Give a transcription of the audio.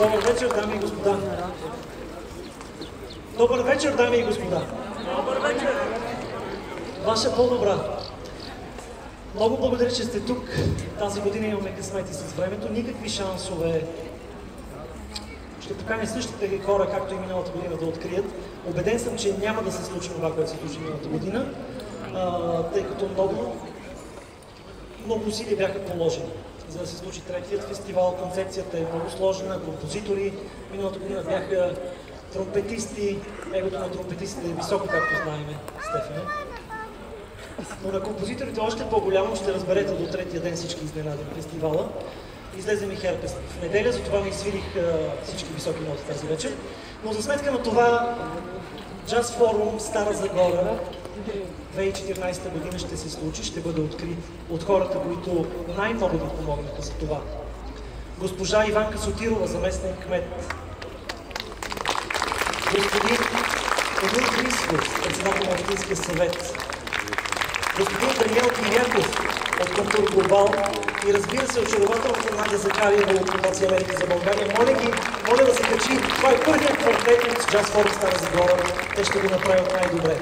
Добър вечер, дами и господа. Добър вечер, дами и господа. Добър вечер. Ваша по-добра. Много благодаря, че сте тук. Тази година имаме късмети с времето. Никакви шансове. Ще поканя същите хора, както и миналата година, да открият. Убеден съм, че няма да се случи това, което се случи миналата година, тъй като много усилия бяха положени, за да се случи третият фестивал. Концепцията е много сложна, композитори. Миналата година бяха тромпетисти. Егото на тромпетистите е високо, както знаем, Стефане. Но на композиторите още по-голямо, ще разберете до третия ден всички изненади на фестивала. Излезе ми Херпес в неделя, затова ми свирих всички високи ноти тази вечер. Но за сметка на това, Джаз Форум Стара Загора 2014 година ще се случи, ще бъде открит от хората, които най-много ни помогнаха за това. Госпожа Иванка Сотирова, заместник кмет. Господин Емил Христов, председател на Общинския съвет. Господин Даниел Киряков от Култур Глобал и разбира се очарователната Надя Закариева от Фондация Америка за България. Моля да се качи. Това е първият квартет от Джаз Форум Стара Загора. Те ще го направят най-добре.